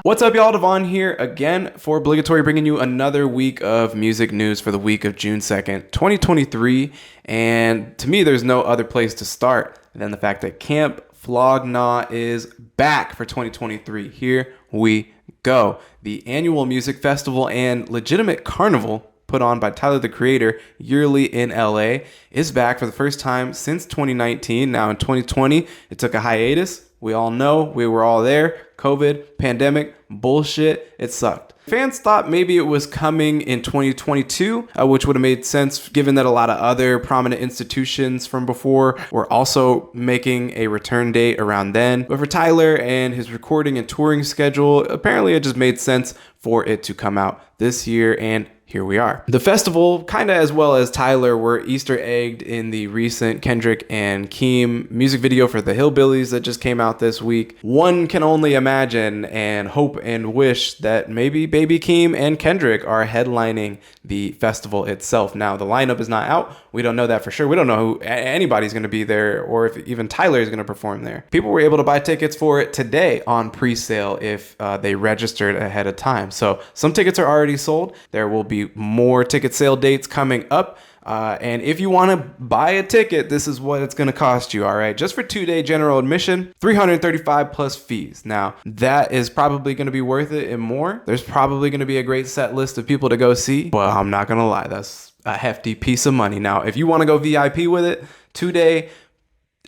What's up, y'all? Devon here again for Obligatory, bringing you another week of music news for the week of June 2nd, 2023. And to me, there's no other place to start than the fact that Camp Flog Gnaw is back for 2023. Here we go. The annual music festival and legitimate carnival put on by Tyler, the Creator, yearly in LA, is back for the first time since 2019. Now in 2020, it took a hiatus. We all know, we were all there. COVID, pandemic, bullshit, it sucked. Fans thought maybe it was coming in 2022, which would have made sense given that a lot of other prominent institutions from before were also making a return date around then. But for Tyler and his recording and touring schedule, apparently it just made sense for it to come out this year, and here we are. The festival, kind of as well as Tyler, were Easter egged in the recent Kendrick and Keem music video for the Hillbillies that just came out this week. One can only imagine and hope and wish that maybe Baby Keem and Kendrick are headlining the festival itself. Now, the lineup is not out. We don't know that for sure. We don't know who anybody's going to be there or if even Tyler is going to perform there. People were able to buy tickets for it today on pre-sale if they registered ahead of time. So some tickets are already sold. There will be more ticket sale dates coming up. And if you want to buy a ticket, this is what it's going to cost you. All right. Just for 2-day general admission, $335 plus fees. Now, that is probably going to be worth it and more. There's probably going to be a great set list of people to go see. Well, I'm not going to lie. That's a hefty piece of money. Now, if you want to go VIP with it, 2-day,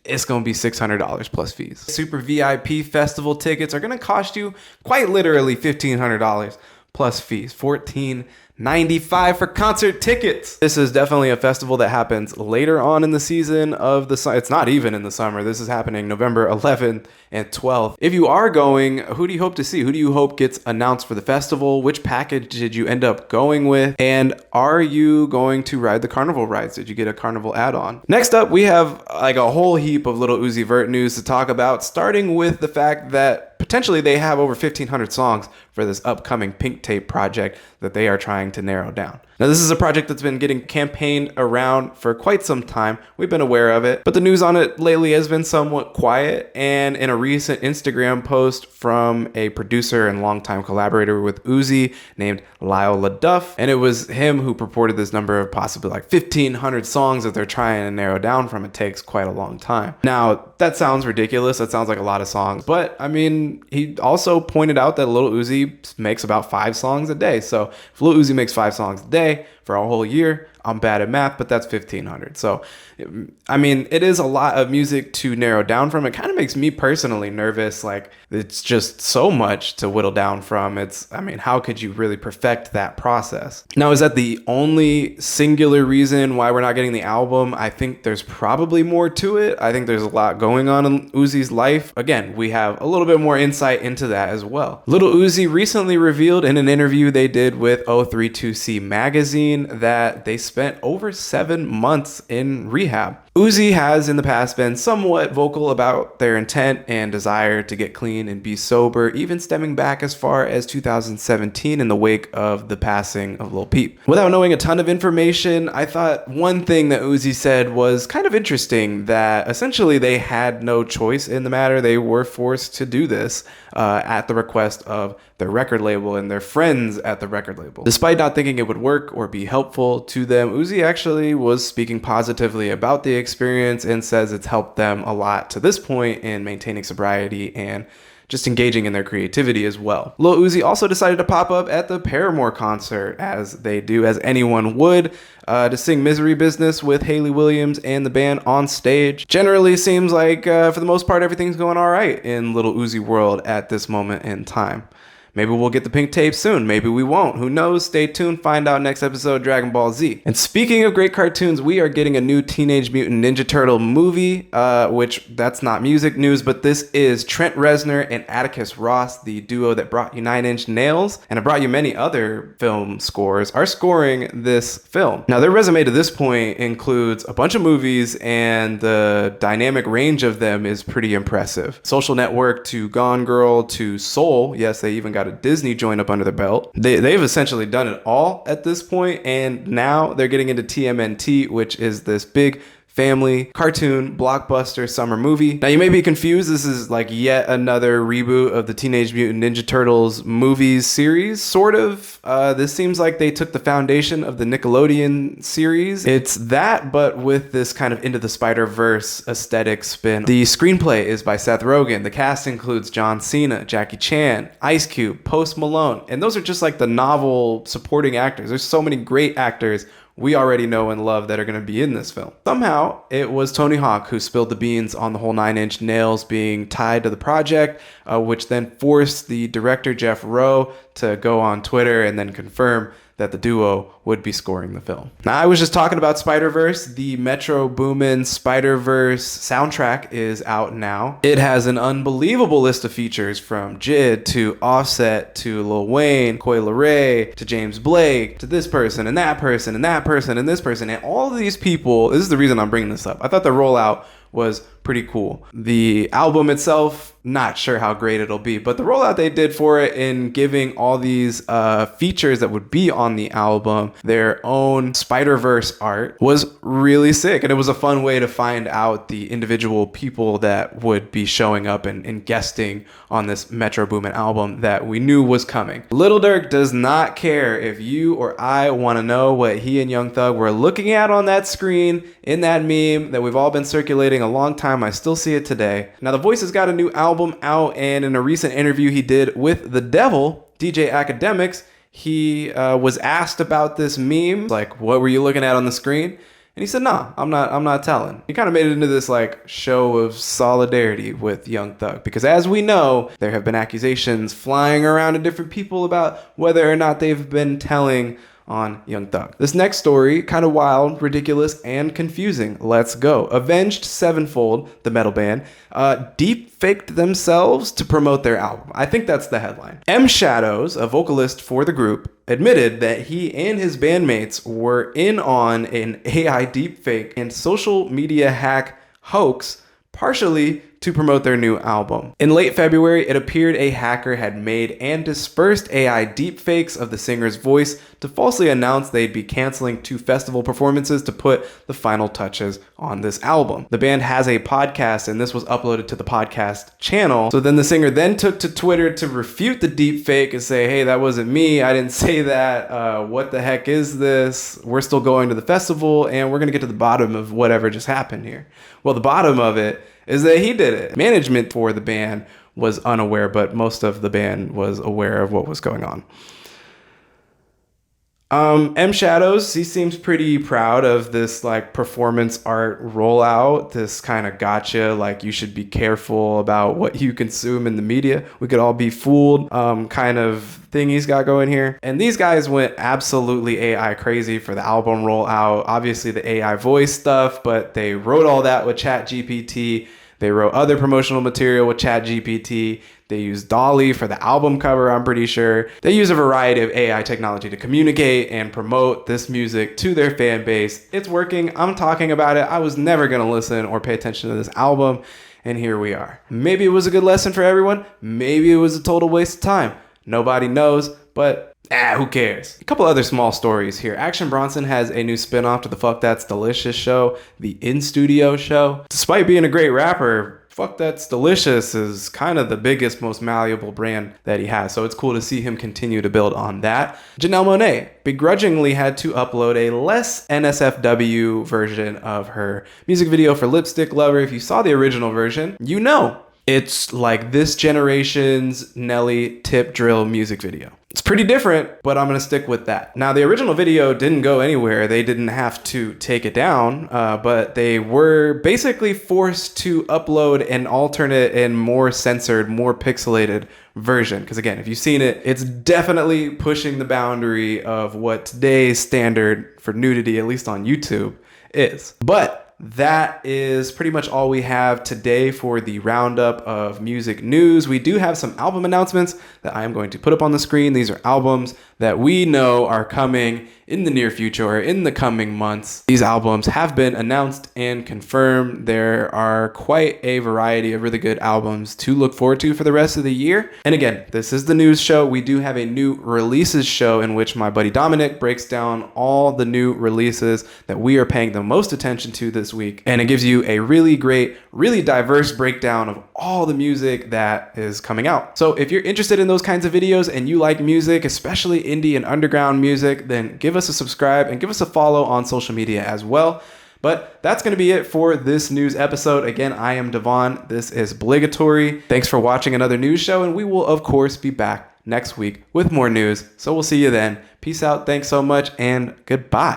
it's going to be $600 plus fees. Super VIP festival tickets are going to cost you quite literally $1,500 plus fees. $1,495 for concert tickets. This is definitely a festival that happens later on in the season of the summer. It's not even in the summer. This is happening November 11th and 12th. If you are going, who do you hope to see? Who do you hope gets announced for the festival? Which package did you end up going with? And are you going to ride the carnival rides? Did you get a carnival add-on? Next up, we have like a whole heap of Lil Uzi Vert news to talk about, starting with the fact that potentially they have over 1,500 songs for this upcoming Pink Tape project that they are trying to narrow down. Now, this is a project that's been getting campaigned around for quite some time. We've been aware of it, but the news on it lately has been somewhat quiet. And in a recent Instagram post from a producer and longtime collaborator with Uzi named Lyle LaDuff, and it was him who purported this number of possibly like 1,500 songs that they're trying to narrow down from. It takes quite a long time. Now, that sounds ridiculous. That sounds like a lot of songs, but I mean, he also pointed out that Lil Uzi makes about 5 songs a day. So if Lil Uzi makes 5 songs a day for a whole year, I'm bad at math, but that's 1,500. So, I mean, it is a lot of music to narrow down from. It kind of makes me personally nervous. Like, it's just so much to whittle down from. I mean, how could you really perfect that process? Now, is that the only singular reason why we're not getting the album? I think there's probably more to it. I think there's a lot going on in Uzi's life. Again, we have a little bit more insight into that as well. Lil Uzi recently revealed in an interview they did with 032C magazine that they spent over 7 months in rehab. Uzi has in the past been somewhat vocal about their intent and desire to get clean and be sober, even stemming back as far as 2017 in the wake of the passing of Lil Peep. Without knowing a ton of information, I thought one thing that Uzi said was kind of interesting, that essentially they had no choice in the matter. They were forced to do this at the request of their record label and their friends at the record label. Despite not thinking it would work or be helpful to them, Uzi actually was speaking positively about the experience and says it's helped them a lot to this point in maintaining sobriety and just engaging in their creativity as well. Lil Uzi also decided to pop up at the Paramore concert, as they do, as anyone would, to sing Misery Business with Hayley Williams and the band on stage. Generally seems like, for the most part, everything's going all right in Lil Uzi world at this moment in time. Maybe we'll get the Pink Tape soon. Maybe we won't. Who knows? Stay tuned. Find out next episode, Dragon Ball Z. And speaking of great cartoons, we are getting a new Teenage Mutant Ninja Turtle movie, which that's not music news, but this is Trent Reznor and Atticus Ross, the duo that brought you 9 Inch Nails and have brought you many other film scores, are scoring this film. Now, their resume to this point includes a bunch of movies, and the dynamic range of them is pretty impressive. Social Network to Gone Girl to Soul. Yes, they even got a Disney joint up under the belt. They've essentially done it all at this point, and now they're getting into TMNT, which is this big family cartoon blockbuster summer movie. Now you may be confused, this is like yet another reboot of the Teenage Mutant Ninja Turtles movies series, sort of. This seems like they took the foundation of the Nickelodeon series. It's that, but with this kind of Into the Spider-Verse aesthetic spin. The screenplay is by Seth Rogen. The cast includes John Cena, Jackie Chan, Ice Cube, Post Malone, and those are just like the novel supporting actors. There's so many great actors we already know and love that are going to be in this film. Somehow, it was Tony Hawk who spilled the beans on the whole Nine Inch Nails being tied to the project, which then forced the director Jeff Rowe to go on Twitter and then confirm that the duo would be scoring the film. Now, I was just talking about Spider-Verse. The Metro Boomin Spider-Verse soundtrack is out now. It has an unbelievable list of features from Jid to Offset to Lil Wayne, Coi Leray to James Blake to this person and that person and that person and this person. And all of these people, this is the reason I'm bringing this up. I thought the rollout was pretty cool. The album itself, not sure how great it'll be, but the rollout they did for it in giving all these features that would be on the album their own Spider-Verse art was really sick. And it was a fun way to find out the individual people that would be showing up and guesting on this Metro Boomin album that we knew was coming. Lil Durk does not care if you or I want to know what he and Young Thug were looking at on that screen in that meme that we've all been circulating a long time. I still see it today. Now, The Voice has got a new album out, and in a recent interview he did with The Devil, DJ Academics, he was asked about this meme, like, what were you looking at on the screen? And he said, nah, I'm not telling. He kind of made it into this like show of solidarity with Young Thug, because as we know, there have been accusations flying around to different people about whether or not they've been telling on Young Thug. This next story, kind of wild, ridiculous, and confusing. Let's go. Avenged Sevenfold, the metal band, deep-faked themselves to promote their album. I think that's the headline. M Shadows, a vocalist for the group, admitted that he and his bandmates were in on an AI deepfake and social media hack hoax, partially to promote their new album. In late February, it appeared a hacker had made and dispersed AI deepfakes of the singer's voice to falsely announce they'd be canceling 2 festival performances to put the final touches on this album. The band has a podcast, and this was uploaded to the podcast channel. So then the singer then took to Twitter to refute the deepfake and say, hey, that wasn't me. I didn't say that. What the heck is this? We're still going to the festival, and we're going to get to the bottom of whatever just happened here. Well, the bottom of it is that he did it. Management for the band was unaware, but most of the band was aware of what was going on. M Shadows, he seems pretty proud of this like performance art rollout, this kind of gotcha, like you should be careful about what you consume in the media. We could all be fooled kind of thing he's got going here. And these guys went absolutely AI crazy for the album rollout. Obviously the AI voice stuff, but they wrote all that with ChatGPT. They wrote other promotional material with ChatGPT. They use Dolly for the album cover, I'm pretty sure. They use a variety of AI technology to communicate and promote this music to their fan base. It's working. I'm talking about it. I was never going to listen or pay attention to this album, and here we are. Maybe it was a good lesson for everyone. Maybe it was a total waste of time. Nobody knows, but who cares? A couple other small stories here. Action Bronson has a new spinoff to the Fuck That's Delicious show, the In Studio show. Despite being a great rapper, Fuck That's Delicious is kind of the biggest, most malleable brand that he has. So it's cool to see him continue to build on that. Janelle Monae begrudgingly had to upload a less-NSFW version of her music video for Lipstick Lover. If you saw the original version, you know it's like this generation's Nelly tip drill music video. It's pretty different, but I'm going to stick with that. Now, the original video didn't go anywhere. They didn't have to take it down, but they were basically forced to upload an alternate and more censored, more pixelated version. Because again, if you've seen it, it's definitely pushing the boundary of what today's standard for nudity, at least on YouTube, is. But that is pretty much all we have today for the roundup of music news. We do have some album announcements that I am going to put up on the screen. These are albums that we know are coming in the near future or in the coming months. These albums have been announced and confirmed. There are quite a variety of really good albums to look forward to for the rest of the year. And again, this is the news show. We do have a new releases show in which my buddy Dominic breaks down all the new releases that we are paying the most attention to this week. And it gives you a really great, really diverse breakdown of all the music that is coming out. So if you're interested in those kinds of videos and you like music, especially indie and underground music, then give us a subscribe and give us a follow on social media as well. But that's going to be it for this news episode. Again, I am Devon. This is Obligatory. Thanks for watching another news show, and we will, of course, be back next week with more news. So we'll see you then. Peace out. Thanks so much, and goodbye.